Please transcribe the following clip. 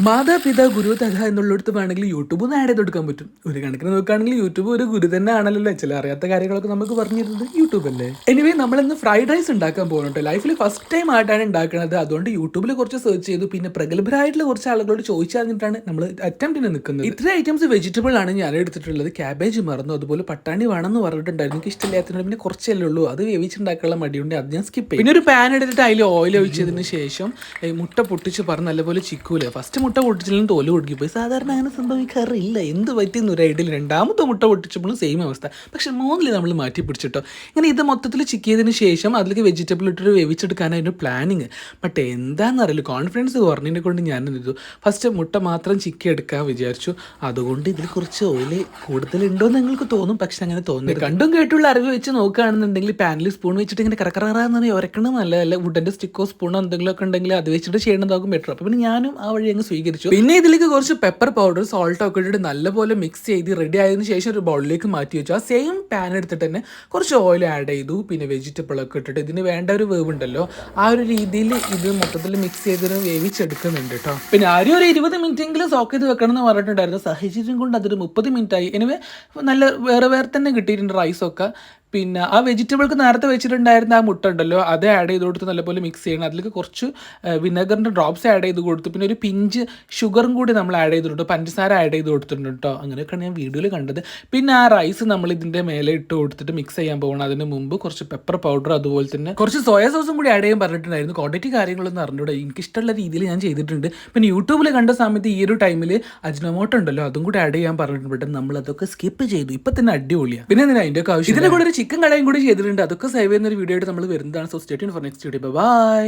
മാതാപിതാ ഗുരു തഥ എന്നുള്ളിടത്ത് വേണമെങ്കിൽ യൂട്യൂബ് ഒന്ന് ആഡ് ചെയ്ത് കൊടുക്കാൻ പറ്റും. ഒരു കണക്കിന് നോക്കുകയാണെങ്കിൽ യൂട്യൂബ് ഒരു ഗുരു തന്നെ ആണല്ലോ. ചില അറിയാത്ത കാര്യങ്ങളൊക്കെ നമുക്ക് പറഞ്ഞു തരുന്നത് യൂട്യൂബ് അല്ലേ. എനിവേ നമ്മളിന്ന് ഫ്രൈഡ് റൈസ് ഉണ്ടാക്കാൻ പോകുന്നുണ്ട്. ലൈഫിൽ ഫസ്റ്റ് ടൈം ആയിട്ടാണ് ഉണ്ടാക്കുന്നത്. അതുകൊണ്ട് യൂട്യൂബിൽ കുറച്ച് സെർച്ച് ചെയ്തു. പിന്നെ പ്രഗത്ഭരായിട്ടുള്ള കുറച്ച് ആളുകളോട് ചോദിച്ചറിഞ്ഞിട്ടാണ് നമ്മൾ അറ്റംപ്റ്റിന് നിൽക്കുന്നത്. ഇത്ര ഐറ്റംസ് വെജിറ്റബിൾ ആണ് ഞാൻ എടുത്തിട്ടുള്ളത്. ക്യാബേജ് മറന്നു, അതുപോലെ പട്ടാണി വേണമെന്ന് പറഞ്ഞിട്ടുണ്ടായിരുന്നു. എനിക്ക് ഇഷ്ടമില്ലാത്തതിന് പിന്നെ കുറച്ചല്ലേ ഉള്ളൂ, അത് വേവിച്ചുണ്ടാക്കാനുള്ള മടിയുണ്ട്, അത് ഞാൻ സ്കിപ്പ് ചെയ്യും. പിന്നെ ഒരു പാൻ എടുത്തിട്ട് അതിൽ ഓയിൽ ഒഴിച്ചതിന് ശേഷം മുട്ട പൊട്ടിച്ച് പറഞ്ഞ് നല്ലപോലെ ചിക്കൂല. ഫസ്റ്റ് മുട്ട പൊട്ടിച്ചില്ലെങ്കിൽ തോല് കൊടുക്കിപ്പോയി. സാധാരണ അങ്ങനെ സംഭവിക്കാറില്ല. എന്ത് പറ്റിയെന്ന് ഒരു ഐഡിയയിൽ രണ്ടാമത്തെ മുട്ട പൊട്ടിച്ചപ്പോഴും സെയിം അവസ്ഥ. പക്ഷെ മൂന്നിൽ നമ്മൾ മാറ്റി പിടിച്ചിട്ടോ. ഇങ്ങനെ ഇത് മൊത്തത്തിൽ ചിക്കിയതിന് ശേഷം അതിലേക്ക് വെജിറ്റബിൾ ഇട്ടിട്ട് വേവിച്ചെടുക്കാനായിരുന്നു പ്ലാനിങ്. ബട്ട് എന്താണെന്നറിയില്ല, കോൺഫിഡൻസ് കുറഞ്ഞതിനെ കൊണ്ട് ഞാൻ എന്ത് ഫസ്റ്റ് മുട്ട മാത്രം ചിക്കി എടുക്കാൻ വിചാരിച്ചു. അതുകൊണ്ട് ഇതിൽ കുറച്ച് ഓയിൽ കൂടുതലുണ്ടോ എന്ന് നിങ്ങൾക്ക് തോന്നും, പക്ഷെ അങ്ങനെ തോന്നുന്നത് കണ്ടും കേട്ടുള്ള അറിവ് വെച്ച് നോക്കുകയാണെന്നുണ്ടെങ്കിൽ പാനിൽ സ്പൂൺ വെച്ചിട്ട് ഇങ്ങനെ കറക്കറാന്ന് ഉരക്കണം നല്ലതല്ല. വുഡൻ്റെ സ്റ്റിക്കോ സ്പൂണോ എന്തെങ്കിലുമൊക്കെ ഉണ്ടെങ്കിൽ അത് വെച്ചിട്ട് ചെയ്യണതാകും ബെറ്റർ. അപ്പോൾ പിന്നെ ഞാനും ആ വഴി അങ്ങ് സ്വീകരിച്ചു. പിന്നെ ഇതിലേക്ക് കുറച്ച് പെപ്പർ പൗഡർ സോൾട്ട് ഒക്കെ ഇട്ടിട്ട് നല്ലപോലെ മിക്സ് ചെയ്ത് റെഡി ആയതിനു ശേഷം ഒരു ബൗളിലേക്ക് മാറ്റി വെച്ചു. ആ സെയിം പാൻ എടുത്തിട്ട് തന്നെ കുറച്ച് ഓയിൽ ആഡ് ചെയ്തു. പിന്നെ വെജിറ്റബിൾ ഒക്കെ ഇട്ടിട്ട് ഇതിന് വേണ്ട ഒരു വേവ് ഉണ്ടല്ലോ, ആ ഒരു രീതിയിൽ ഇത് മൊത്തത്തിൽ മിക്സ് ചെയ്തിട്ട് വേവിച്ചെടുക്കുന്നുണ്ട് കേട്ടോ. പിന്നെ ആരും ഒരു 20 മിനിറ്റെങ്കിലും സോക്ക് ചെയ്ത് വെക്കണം എന്ന് പറഞ്ഞിട്ടുണ്ടായിരുന്നു. സാഹചര്യം കൊണ്ട് അതൊരു 30 മിനിറ്റ് ആയി. എനിവേ നല്ല വേറെ വേറെ തന്നെ കിട്ടിയിട്ടുണ്ട് റൈസൊക്കെ. പിന്നെ ആ വെജിറ്റബിൾക്ക് നേരത്തെ വെച്ചിട്ടുണ്ടായിരുന്ന ആ മുട്ട ഉണ്ടല്ലോ, അത് ആഡ് ചെയ്ത് കൊടുത്ത് നല്ലപോലെ മിക്സ് ചെയ്യണം. അതിലേക്ക് കുറച്ച് വിനെഗറിൻ്റെ ഡ്രോപ്സ് ആഡ് ചെയ്ത് കൊടുത്തു. പിന്നെ ഒരു പിഞ്ച് ഷുഗറും കൂടി നമ്മൾ ആഡ് ചെയ്തിട്ടുണ്ട്, പഞ്ചസാര ആഡ് ചെയ്ത് കൊടുത്തിട്ടുണ്ട് കേട്ടോ. അങ്ങനെയൊക്കെയാണ് ഞാൻ വീഡിയോയിൽ കണ്ടത്. പിന്നെ ആ റൈസ് നമ്മൾ ഇതിൻ്റെ മേലെ ഇട്ട് കൊടുത്തിട്ട് മിക്സ് ചെയ്യാൻ പോകണം. അതിന് മുമ്പ് കുറച്ച് പെപ്പർ പൗഡർ അതുപോലെ തന്നെ കുറച്ച് സോയ സോസും കൂടി ആഡ് ചെയ്യാൻ പറഞ്ഞിട്ടുണ്ടായിരുന്നു. ക്വാണ്ടിറ്റി കാര്യങ്ങളൊന്നും അറിഞ്ഞൂടെ, എനിക്കിഷ്ടമുള്ള രീതിയിൽ ഞാൻ ചെയ്തിട്ടുണ്ട്. പിന്നെ യൂട്യൂബിൽ കണ്ട സമയത്ത് ഈ ഒരു ടൈമിൽ അജ്നോമോട്ടോ ഉണ്ടല്ലോ, അതും കൂടി ആഡ് ചെയ്യാൻ പറഞ്ഞിട്ടുണ്ട്. ബട്ട് നമ്മൾ അതൊക്കെ സ്കിപ്പ് ചെയ്തു. ഇപ്പം തന്നെ അടിപൊളിയാണ്. പിന്നെ എന്തിനാ അതിൻ്റെ ഒക്കെ ആവശ്യം. ഇതിൻ്റെ കൂടെ ഒരു ചിക്കൻ കടയും കൂടി ചെയ്തിട്ടുണ്ട്. അതൊക്കെ സേവ് ചെയ്യുന്ന ഒരു വീഡിയോ ആയിട്ട് നമ്മൾ വരുന്നതാണ്. So stay tuned for next video. By.